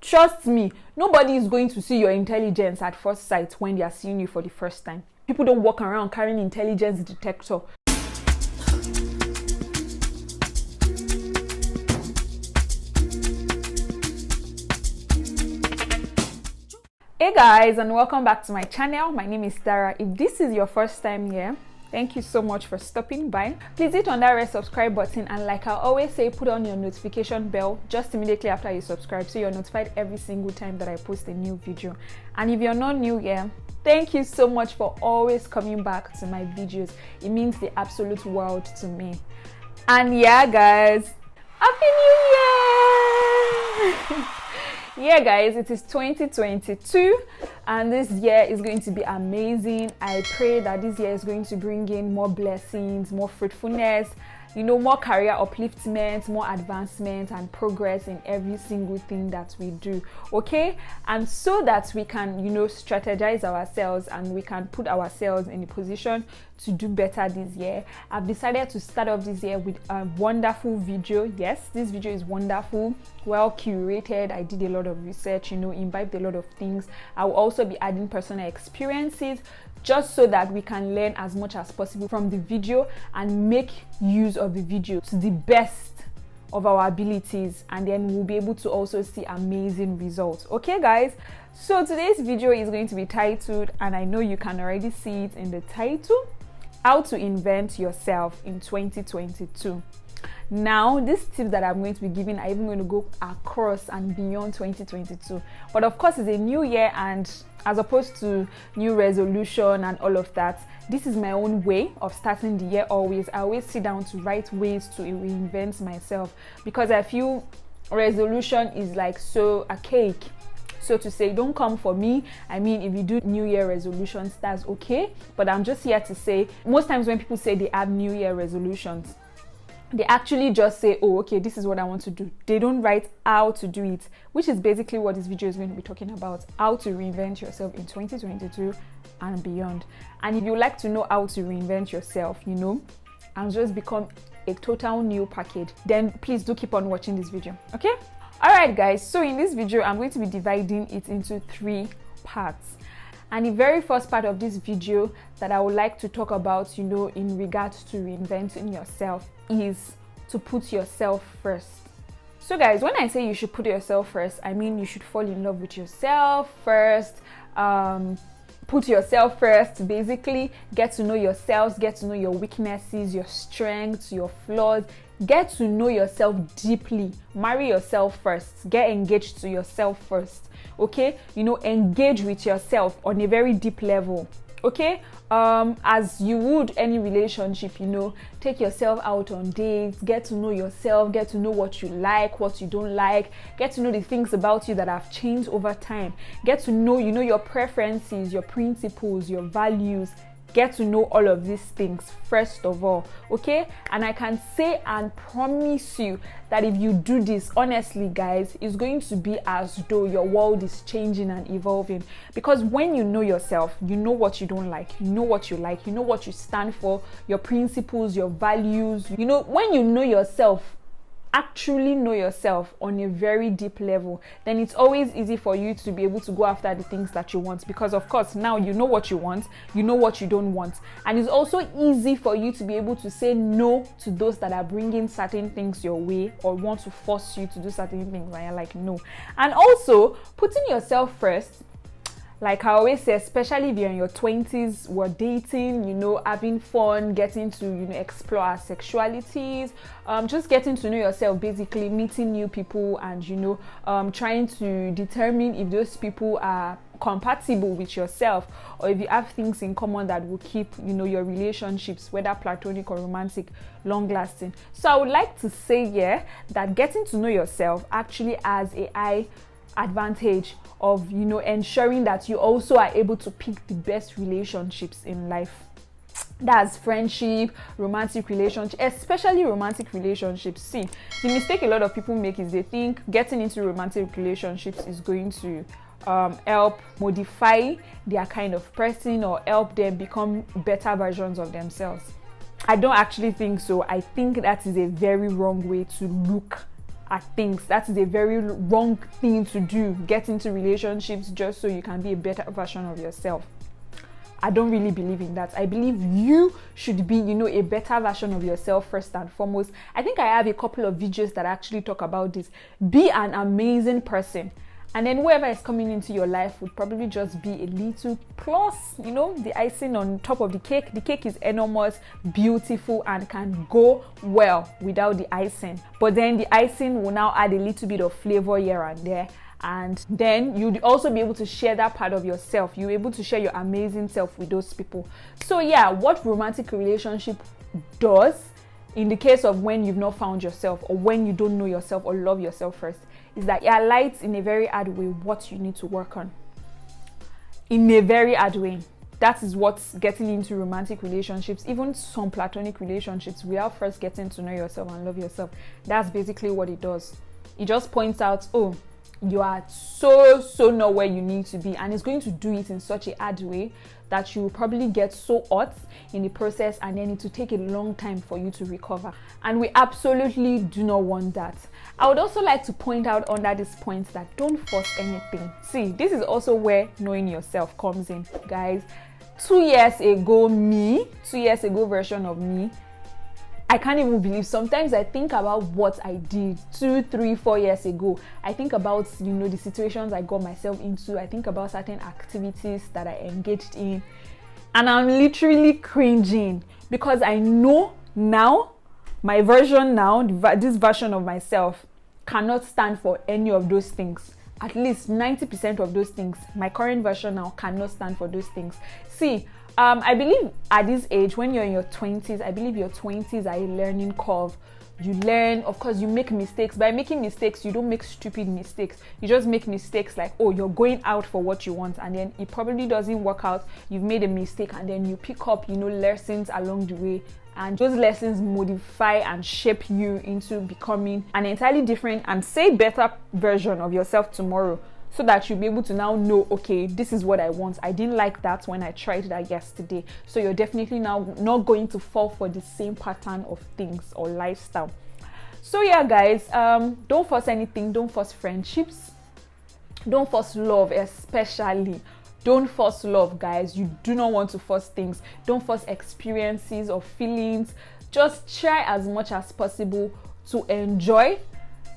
Trust me, nobody is going to see your intelligence at first sight when they are seeing you for the first time. People don't walk around carrying intelligence detector. Hey guys, and welcome back to my channel. My name is Dara. If this is your first time here, thank you so much for stopping by. Please hit on that red subscribe button, and like I always say, put on your notification bell just immediately after you subscribe so you're notified every single time that I post a new video. And if you're not new here, thank you so much for always coming back to my videos. It means the absolute world to me. And yeah guys, Happy New Year! Yeah guys, it is 2022 and this year is going to be amazing. I pray that this year is going to bring in more blessings, more fruitfulness, more career upliftment, more advancement and progress in every single thing that we do, okay? And so that we can, strategize ourselves and we can put ourselves in a position to do better this year, I've decided to start off this year with a wonderful video. Yes, this video is wonderful, well curated. I did a lot of research, imbibed a lot of things. I will also be adding personal experiences just so that we can learn as much as possible from the video and make use of the video to the best of our abilities, and then we'll be able to also see amazing results. Okay guys, so today's video is going to be titled, and I know you can already see it in the title, how to invent yourself in 2022. Now, this tip that I'm going to be giving are even going to go across and beyond 2022. But of course, it's a new year, and as opposed to new resolution and all of that, this is my own way of starting the year always. I always sit down to write ways to reinvent myself, because I feel resolution is like so archaic, so to say. Don't come for me. I mean, if you do New Year resolutions, that's okay. But I'm just here to say, most times when people say they have New Year resolutions, they actually just say, oh, okay, this is what I want to do. They don't write how to do it, which is basically what this video is going to be talking about, how to reinvent yourself in 2022 and beyond. And if you like to know how to reinvent yourself, and just become a total new package, then please do keep on watching this video, okay? All right, guys, so in this video, I'm going to be dividing it into 3 parts. And the very first part of this video that I would like to talk about, in regards to reinventing yourself, is to put yourself first. So guys, when I say you should put yourself first, I mean you should fall in love with yourself first. Put yourself first, basically get to know yourselves, get to know your weaknesses, your strengths, your flaws. Get to know yourself deeply. Marry yourself first. Get engaged to yourself first. Okay? Engage with yourself on a very deep level. Okay? As you would any relationship, take yourself out on dates, get to know yourself, get to know what you like, what you don't like, get to know the things about you that have changed over time, get to know, your preferences, your principles, your values. Get to know all of these things first of all, okay? And I can say and promise you that if you do this, honestly guys, it's going to be as though your world is changing and evolving. Because when you know yourself, you know what you don't like, you know what you like, you know what you stand for, your principles, your values. When you know yourself, actually know yourself on a very deep level, then it's always easy for you to be able to go after the things that you want, because of course now you know what you want, you know what you don't want, and it's also easy for you to be able to say no to those that are bringing certain things your way or want to force you to do certain things, and you're like no. And also putting yourself first, like I always say, especially if you're in your 20s, we're dating, having fun, getting to, explore our sexualities, just getting to know yourself, basically meeting new people and, trying to determine if those people are compatible with yourself, or if you have things in common that will keep, your relationships, whether platonic or romantic, long lasting. So I would like to say here that getting to know yourself actually has a high advantage of ensuring that you also are able to pick the best relationships in life. That's friendship, romantic relationship, especially romantic relationships. See, the mistake a lot of people make is they think getting into romantic relationships is going to help modify their kind of person or help them become better versions of themselves. I don't actually think so. I think that is a very wrong way to look at things. That is a very wrong thing to do. Get into relationships just so you can be a better version of yourself. I don't really believe in that. I believe you should be, a better version of yourself first and foremost. I think I have a couple of videos that actually talk about this. Be an amazing person. And then whoever is coming into your life would probably just be a little plus, the icing on top of the cake. The cake is enormous, beautiful, and can go well without the icing. But then the icing will now add a little bit of flavor here and there. And then you'd also be able to share that part of yourself. You're able to share your amazing self with those people. So yeah, what romantic relationship does, in the case of when you've not found yourself or when you don't know yourself or love yourself first, is that it highlights in a very hard way what you need to work on. In a very hard way. That is what's getting into romantic relationships, even some platonic relationships, without first getting to know yourself and love yourself. That's basically what it does. It just points out, oh, you are so not where you need to be, and it's going to do it in such a hard way that you will probably get so hot in the process, and then it will take a long time for you to recover, and we absolutely do not want that. I would also like to point out under this point that don't force anything. See, this is also where knowing yourself comes in, guys. 2 years ago version of me, I can't even believe. Sometimes I think about what I did 2, 3, 4 years ago. I think about, the situations I got myself into. I think about certain activities that I engaged in. And I'm literally cringing because I know now, my version now, this version of myself cannot stand for any of those things. At least 90% of those things, my current version now cannot stand for those things. See, I believe at this age, when you're in your 20s, I believe your 20s are a learning curve. You learn, of course, you make mistakes. By making mistakes, you don't make stupid mistakes. You just make mistakes like, oh, you're going out for what you want, and then it probably doesn't work out. You've made a mistake, and then you pick up, lessons along the way. And those lessons modify and shape you into becoming an entirely different and say better version of yourself tomorrow, so that you'll be able to now know, okay, this is what I want. I didn't like that when I tried that yesterday. So you're definitely now not going to fall for the same pattern of things or lifestyle. So yeah, guys, don't force anything. Don't force friendships. Don't force love, especially. Don't force love, guys. You do not want to force things. Don't force experiences or feelings. Just try as much as possible to enjoy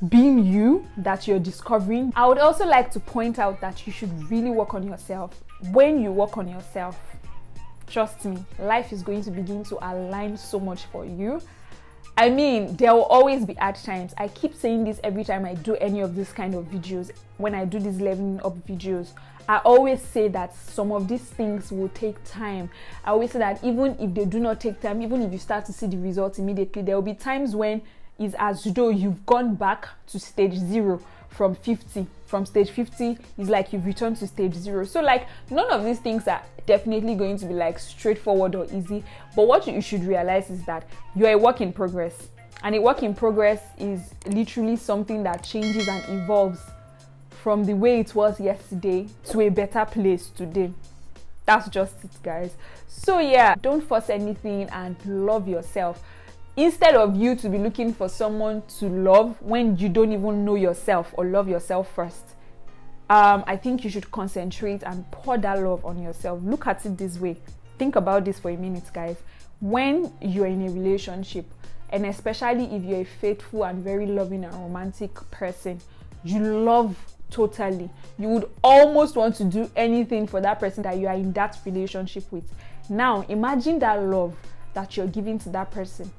being you that you're discovering. I would also like to point out that you should really work on yourself. When you work on yourself, trust me, life is going to begin to align so much for you. I mean, there will always be hard times. I keep saying this every time I do any of these kind of videos. When I do these leveling up videos, I always say that some of these things will take time. I always say that even if they do not take time, even if you start to see the results immediately, there will be times when it's as though you've gone back to stage 0 from 50. From stage 50 is like you've returned to stage 0. So like, none of these things are definitely going to be like straightforward or easy. But what you should realize is that you're a work in progress. And a work in progress is literally something that changes and evolves from the way it was yesterday to a better place today. That's just it, guys. So yeah, don't force anything and love yourself. Instead of you to be looking for someone to love when you don't even know yourself or love yourself first, I think you should concentrate and pour that love on yourself. Look at it this way. Think about this for a minute, guys. When you're in a relationship, and especially if you're a faithful and very loving and romantic person, you love totally. You would almost want to do anything for that person that you are in that relationship with. Now, imagine that love that you're giving to that person.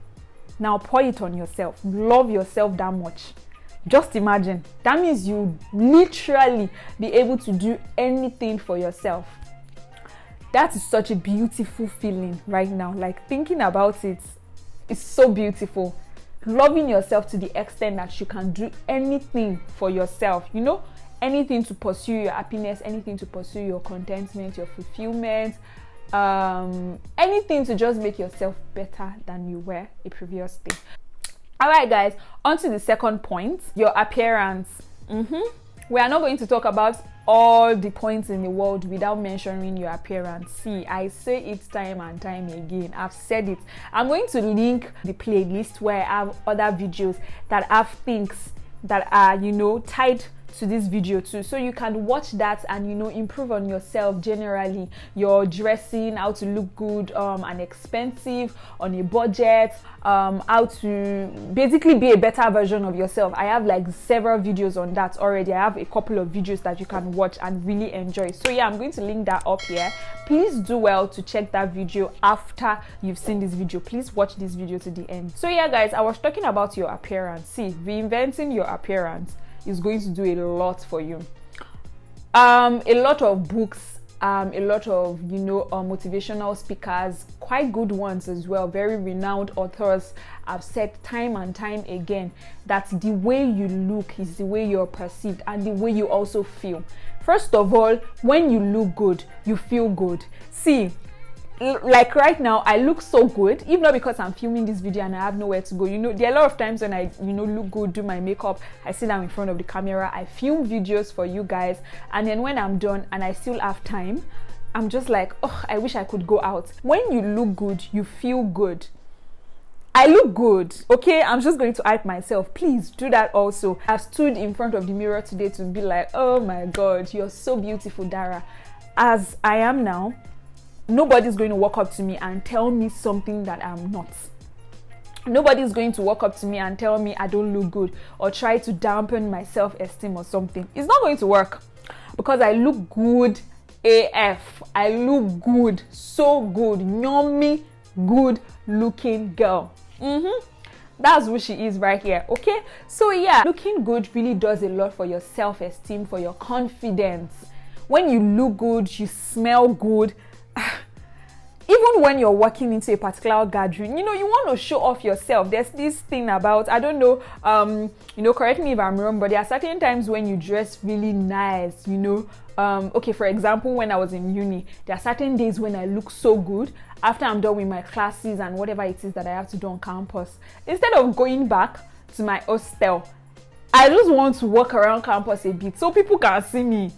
Now pour it on yourself. Love yourself that much. Just imagine. That means you literally be able to do anything for yourself. That is such a beautiful feeling right now. Like, thinking about it is so beautiful. Loving yourself to the extent that you can do anything for yourself. Anything to pursue your happiness, anything to pursue your contentment, your fulfillment, anything to just make yourself better than you were a previous day. All right, guys, on to the second point, your appearance. We are not going to talk about all the points in the world without mentioning your appearance. See, I say it time and time again. I've said it. I'm going to link the playlist where I have other videos that have things that are, you know, tied to this video too, so you can watch that and, you know, improve on yourself generally, your dressing, how to look good and expensive on a budget, how to basically be a better version of yourself. I have like several videos on that already. I have a couple of videos that you can watch and really enjoy. So yeah, I'm going to link that up here. Please do well to check that video after you've seen this video. Please watch this video to the end. So yeah guys, I was talking about your appearance. See, reinventing your appearance is going to do a lot for you. A lot of books, a lot of, you know, motivational speakers, quite good ones as well, very renowned authors have said time and time again that the way you look is the way you're perceived and the way you also feel. First of all, when you look good, you feel good. See, like right now, I look so good, even not because I'm filming this video and I have nowhere to go. You know, there are a lot of times when I, you know, look good, do my makeup, I sit down in front of the camera, I film videos for you guys, and then when I'm done and I still have time, I'm just like, oh, I wish I could go out. When you look good, you feel good. I look good, okay? I'm just going to hype myself. Please do that also. I've stood in front of the mirror today to be like, oh my God, you're so beautiful, Dara. As I am now, nobody's going to walk up to me and tell me something that I'm not. Nobody's going to walk up to me and tell me I don't look good or try to dampen my self-esteem or something. It's not going to work because I look good AF. I look good, so good, yummy, good looking girl. That's who she is right here, okay? So yeah, looking good really does a lot for your self-esteem, for your confidence. When you look good, you smell good. Even when you're walking into a particular gathering, you know, you want to show off yourself. There's this thing about, I don't know, you know, correct me if I'm wrong, but there are certain times when you dress really nice, you know. Okay, for example, when I was in uni, there are certain days when I look so good after I'm done with my classes and whatever it is that I have to do on campus. Instead of going back to my hostel, I just want to walk around campus a bit so people can see me.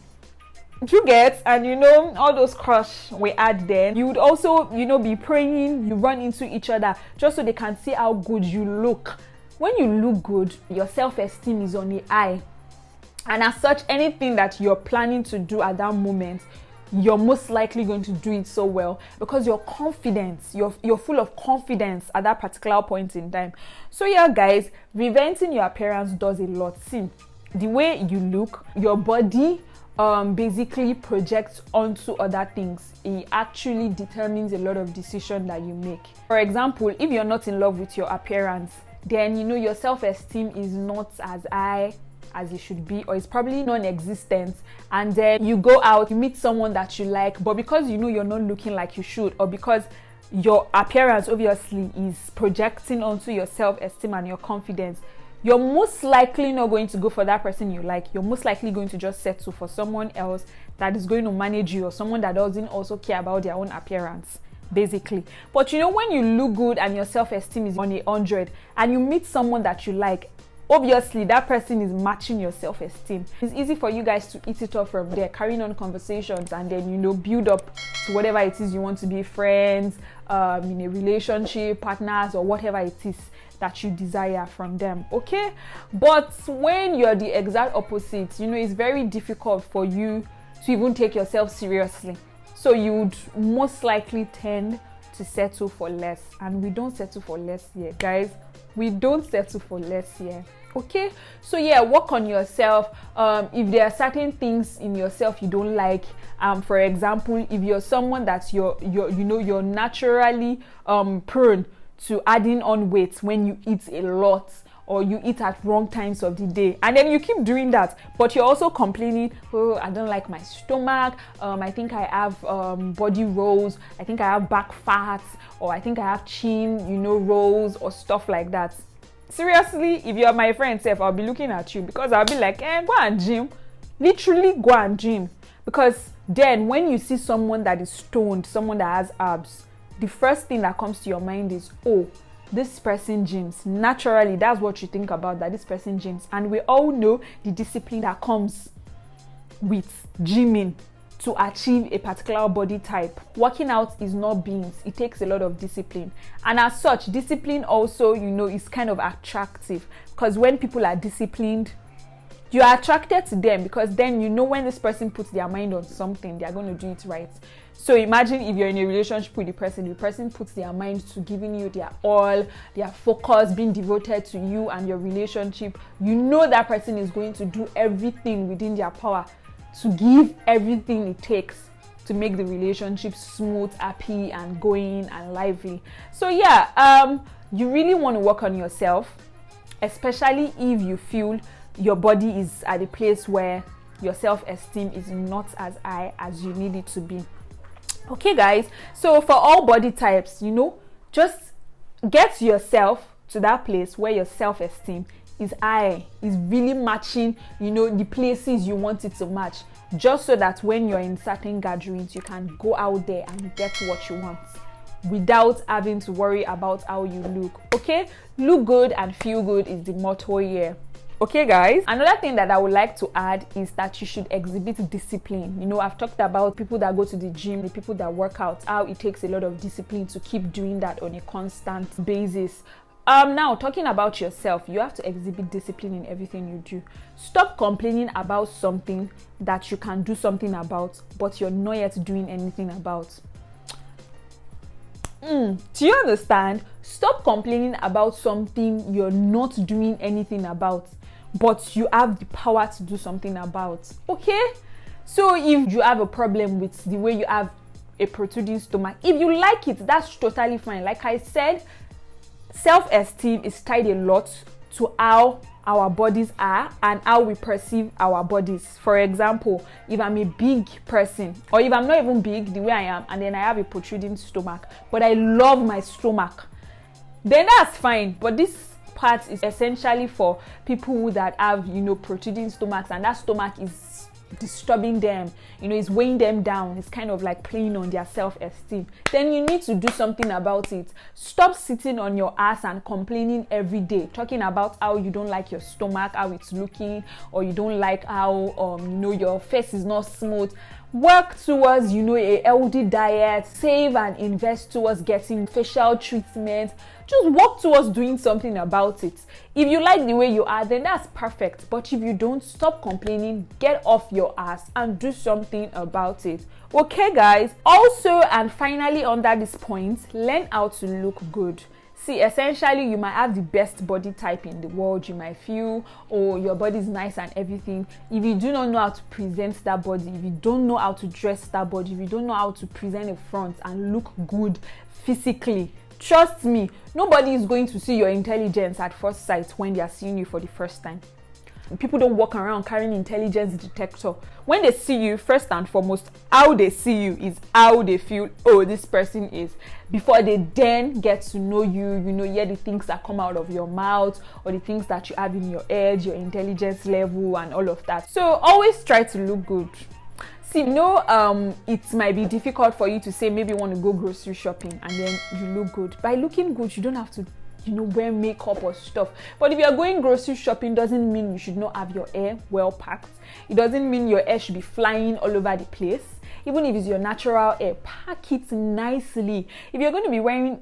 You get, and you know, all those crush we had then, you would also, you know, be praying, you run into each other just so they can see how good you look. When you look good, your self-esteem is on the high, and as such, anything that you're planning to do at that moment, you're most likely going to do it so well because you're confident, you're full of confidence at that particular point in time. So yeah guys, reinventing your appearance does a lot. See, the way you look, your body basically projects onto other things. It actually determines a lot of decisions that you make. For example, if you're not in love with your appearance, then you know your self-esteem is not as high as it should be, or it's probably non-existent, and then you go out, you meet someone that you like, but because you know you're not looking like you should, or because your appearance obviously is projecting onto your self-esteem and your confidence, you're most likely not going to go for that person you like. You're most likely going to just settle for someone else that is going to manage you, or someone that doesn't also care about their own appearance, basically. But you know, when you look good and your self-esteem is on 100 and you meet someone that you like, obviously that person is matching your self-esteem. It's easy for you guys to eat it up from there, carrying on conversations, and then, you know, build up to whatever it is you want to be, friends, in a relationship, partners, or whatever it is that you desire from them, okay? But when you're the exact opposite, you know, it's very difficult for you to even take yourself seriously. So you would most likely tend to settle for less, and we don't settle for less here, guys. We don't settle for less here, okay? So yeah, work on yourself. If there are certain things in yourself you don't like, for example, if you're someone that's you're naturally prone to adding on weight when you eat a lot, or you eat at wrong times of the day, and then you keep doing that, but you're also complaining, oh, I don't like my stomach, I think I have body rolls, I think I have back fats, or I think I have chin, you know, rolls, or stuff like that. Seriously, if you're my friend, Seth, I'll be looking at you, because I'll be like, go and gym. Literally go and gym. Because then when you see someone that is stoned, someone that has abs, the first thing that comes to your mind is, oh, this person gyms. Naturally, that's what you think about, that this person gyms. And we all know the discipline that comes with gymming to achieve a particular body type. Working out is not beans. It takes a lot of discipline. And as such, discipline also, is kind of attractive, because when people are disciplined, you are attracted to them, because then when this person puts their mind on something, they are going to do it right. So imagine if you're in a relationship with the person puts their mind to giving you their all, their focus, being devoted to you and your relationship. That person is going to do everything within their power to give everything it takes to make the relationship smooth, happy, and going and lively. So you really want to work on yourself, especially if you feel your body is at a place where your self-esteem is not as high as you need it to be. Okay, guys, so for all body types, just get yourself to that place where your self-esteem is high, is really matching, the places you want it to match, just so that when you're in certain gatherings, you can go out there and get what you want without having to worry about how you look. Okay, look good and feel good is the motto here. Okay, guys, another thing that I would like to add is that you should exhibit discipline. I've talked about people that go to the gym, the people that work out, how it takes a lot of discipline to keep doing that on a constant basis. Now, talking about yourself, you have to exhibit discipline in everything you do. Stop complaining about something that you can do something about, but you're not yet doing anything about. Do you understand? Stop complaining about something you're not doing anything about, but you have the power to do something about. Okay? So if you have a problem with the way you have a protruding stomach, if you like it, that's totally fine. Like I said, self-esteem is tied a lot to how our bodies are and how we perceive our bodies. For example, if I'm a big person, or if I'm not even big the way I am, and then I have a protruding stomach, but I love my stomach, then that's fine. But this part is essentially for people that have protruding stomachs, and that stomach is disturbing them, it's weighing them down, it's kind of like playing on their self-esteem. Then you need to do something about it. Stop sitting on your ass and complaining every day, talking about how you don't like your stomach, how it's looking, or you don't like how your face is not smooth. Work towards a healthy diet, save and invest towards getting facial treatment. Just work towards doing something about it. If you like the way you are, then that's perfect. But if you don't, stop complaining, get off your ass and do something about it. Okay, guys? Also, and finally, under this point, learn how to look good. See, essentially, you might have the best body type in the world. You might feel, oh, your body is nice and everything. If you do not know how to present that body, if you don't know how to dress that body, if you don't know how to present a front and look good physically, trust me, nobody is going to see your intelligence at first sight when they are seeing you for the first time. People don't walk around carrying intelligence detector. When they see you, first and foremost, how they see you is how they feel, oh, this person is, before they then get to know you, hear the things that come out of your mouth, or the things that you have in your head, your intelligence level, and all of that. So always try to look good. See, it might be difficult for you to say maybe you want to go grocery shopping and then you look good. By looking good, you don't have to wear makeup or stuff. But if you're going grocery shopping, doesn't mean you should not have your hair well packed. It doesn't mean your hair should be flying all over the place. Even if it's your natural hair, pack it nicely. If you're going to be wearing,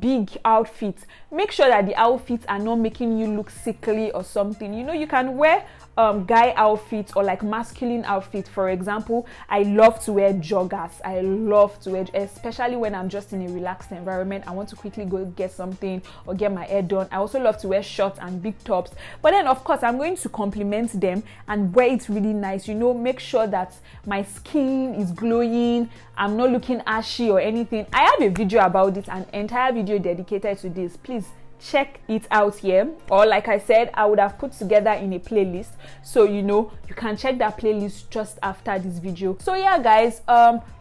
big outfits, make sure that the outfits are not making you look sickly or something. You can wear guy outfits or like masculine outfits. For example, I love to wear joggers. I love to wear, especially when I'm just in a relaxed environment. I want to quickly go get something or get my hair done. I also love to wear shorts and big tops. But then, of course, I'm going to complement them and wear it really nice. Make sure that my skin is glowing. I'm not looking ashy or anything. I have a video about this, an entire video dedicated to this. Please check it out here, or like I said, I would have put together in a playlist, so you can check that playlist just after this video. So yeah, guys,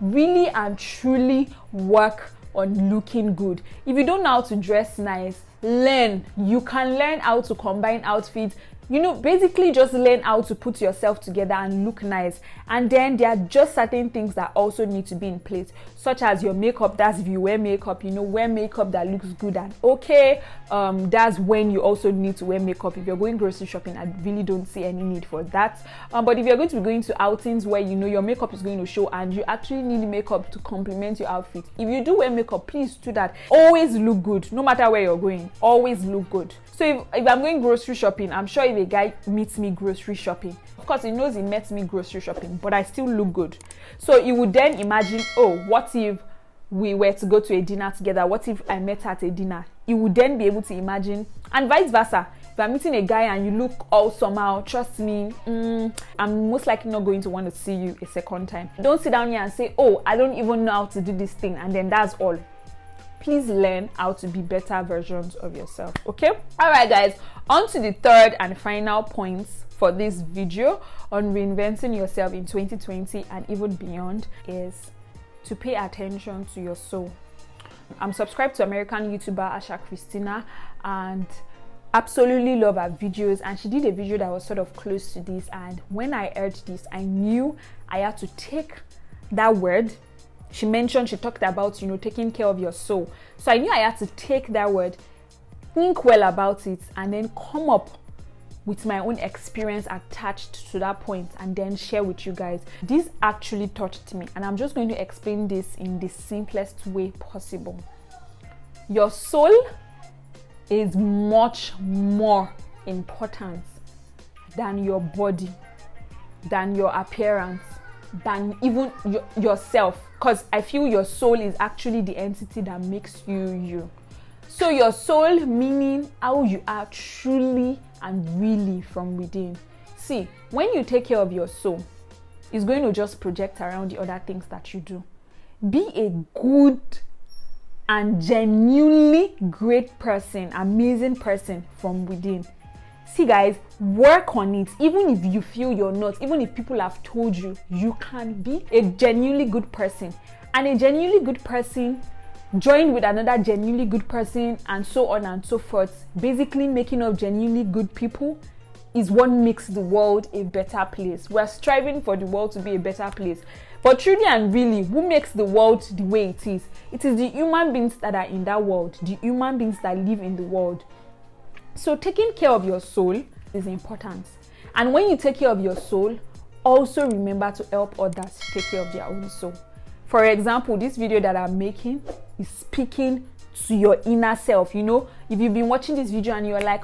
really and truly work on looking good. If you don't know how to dress nice, learn. You can learn how to combine outfits. You know, basically just learn how to put yourself together and look nice. And then there are just certain things that also need to be in place, such as your makeup. That's if you wear makeup, you know, wear makeup that looks good and okay. That's when you also need to wear makeup. If you're going grocery shopping, I really don't see any need for that. But if you're going to be going to outings where you know your makeup is going to show and you actually need makeup to complement your outfit, if you do wear makeup, please do that. Always look good, no matter where you're going. Always look good. So if I'm going grocery shopping, I'm sure if a guy meets me grocery shopping, of course he knows he met me grocery shopping, but I still look good. So you would then imagine, oh, what if we were to go to a dinner together? What if I met her at a dinner? You would then be able to imagine, and vice versa. If I'm meeting a guy and you look all somehow, trust me, I'm most likely not going to want to see you a second time. Don't sit down here and say, oh, I don't even know how to do this thing, and then that's all. Please learn how to be better versions of yourself, okay? All right, guys, on to the third and final points for this video on reinventing yourself in 2020 and even beyond is to pay attention to your soul. I'm subscribed to American YouTuber Asha Christiana and absolutely love her videos, and she did a video that was sort of close to this, and when I heard this, I knew I had to take that word. She talked about, you know, taking care of your soul. So I knew I had to take that word, think well about it, and then come up with my own experience attached to that point and then share with you guys. This actually touched me, and I'm just going to explain this in the simplest way possible. Your soul is much more important than your body, than your appearance, than even yourself, because I feel your soul is actually the entity that makes you. So your soul, meaning how you are truly and really from within. See, when you take care of your soul, it's going to just project around the other things that you do. Be a good and genuinely great person, amazing person from within. See guys, work on it. Even if you feel you're not, even if people have told you, you can be a genuinely good person. And a genuinely good person joined with another genuinely good person and so on and so forth, basically making up genuinely good people, is what makes the world a better place. We're striving for the world to be a better place. But truly and really, who makes the world the way it is? It is the human beings that are in that world, the human beings that live in the world. So taking care of your soul is important. And when you take care of your soul, also remember to help others take care of their own soul. For example, this video that I'm making is speaking to your inner self. You know, if you've been watching this video and you're like,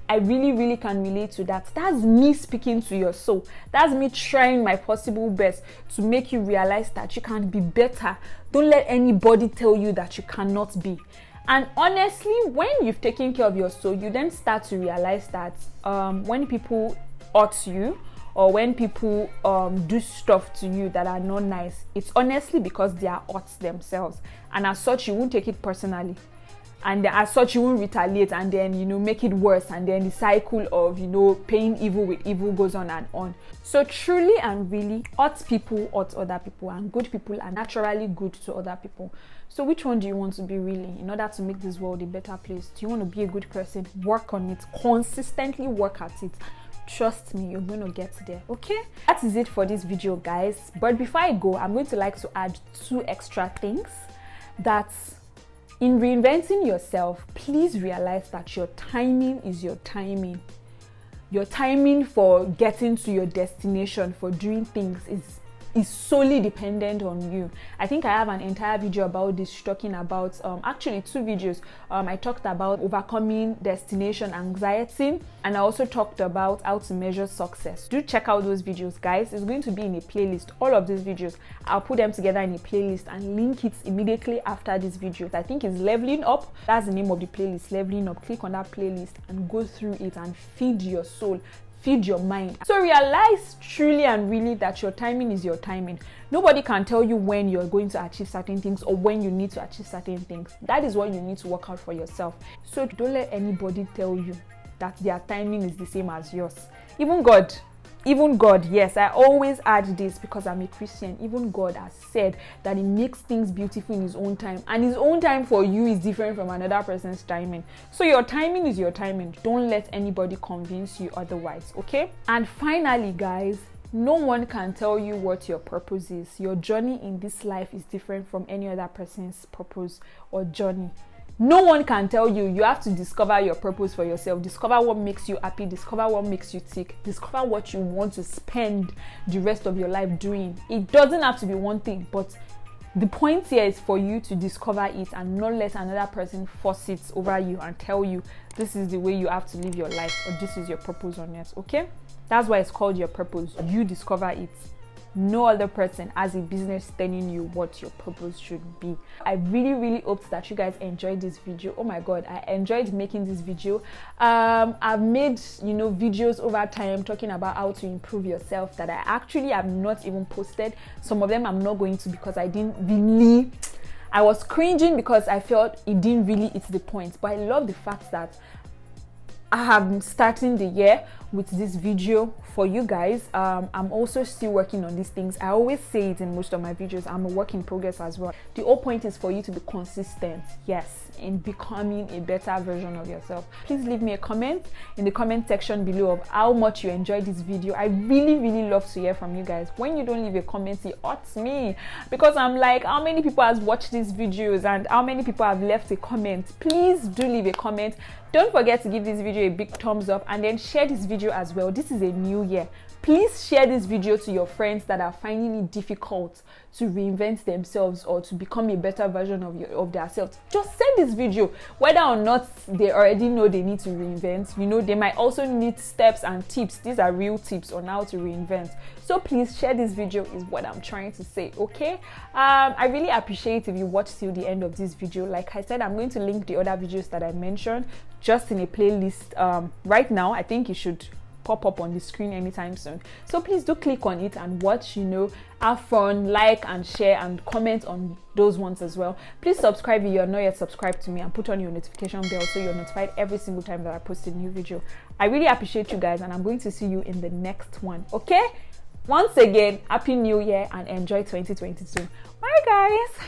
I really can relate to that. That's me speaking to your soul. That's me trying my possible best to make you realize that you can be better. Don't let anybody tell you that you cannot be. And honestly, when you've taken care of your soul, you then start to realize that when people hurt you or when people do stuff to you that are not nice, it's honestly because they are hurt themselves. And as such, you won't take it personally. And as such, you won't retaliate and then, you know, make it worse. And then the cycle of, you know, paying evil with evil goes on and on. So truly and really, hurt people hurt other people, and good people are naturally good to other people. So which one do you want to be really in order to make this world a better place? Do you want to be a good person? Work on it. Consistently work at it. Trust me, you're going to get there, okay? That is it for this video, guys. But before I go, I'm going to like to add 2 extra things. That's in reinventing yourself, please realize that your timing is your timing. Your timing for getting to your destination, for doing things is solely dependent on you. I think I have an entire video about this, talking about actually 2 videos. I talked about overcoming destination anxiety, and I also talked about how to measure success. Do check out those videos, guys. It's going to be in a playlist. All of these videos, I'll put them together in a playlist and link it immediately after this video. I think it's Leveling Up. That's the name of the playlist, Leveling Up. Click on that playlist and go through it and feed your soul, feed your mind. So realize truly and really that your timing is your timing. Nobody can tell you when you're going to achieve certain things or when you need to achieve certain things. That is what you need to work out for yourself. So don't let anybody tell you that their timing is the same as yours. Even God, Even God, yes, I always add this because I'm a Christian. Even God has said that He makes things beautiful in His own time, and His own time for you is different from another person's timing. So your timing is your timing. Don't let anybody convince you otherwise, okay? And finally, guys, no one can tell you what your purpose is. Your journey in this life is different from any other person's purpose or journey. No one can tell you. You have to discover your purpose for yourself. Discover what makes you happy. Discover what makes you tick. Discover what you want to spend the rest of your life doing. It doesn't have to be one thing, but the point here is for you to discover it and not let another person force it over you and tell you this is the way you have to live your life or this is your purpose on earth, okay? That's why it's called your purpose. You discover it. No other person has a business telling you what your purpose should be. I really hope that you guys enjoyed this video. Oh my god, I enjoyed making this video. I've made videos over time talking about how to improve yourself that I actually have not even posted. Some of them I'm not going to because I was cringing because I felt it didn't really hit the point. But I love the fact that I am starting the year with this video for you guys. I'm also still working on these things. I always say it in most of my videos. I'm a work in progress as well. The whole point is for you to be consistent, yes, in becoming a better version of yourself. Please leave me a comment in the comment section below of how much you enjoyed this video. I really love to hear from you guys. When you don't leave a comment, it hurts me because I'm like, how many people has watched these videos and how many people have left a comment? Please do leave a comment. Don't forget to give this video a big thumbs up and then share this video as well. This is a new year. Please share this video to your friends that are finding it difficult to reinvent themselves or to become a better version of themselves. Just send this video, whether or not they already know they need to reinvent. They might also need steps and tips. These are real tips on how to reinvent. So please share this video is what I'm trying to say, okay? I really appreciate if you watch till the end of this video. Like I said, I'm going to link the other videos that I mentioned just in a playlist right now. I think you should pop up on the screen anytime soon. So please do click on it and watch, have fun, like and share and comment on those ones as well. Please subscribe if you're not yet subscribed to me and put on your notification bell so you're notified every single time that I post a new video. I really appreciate you guys and I'm going to see you in the next one, okay? Once again, Happy New Year and enjoy 2022. Bye guys.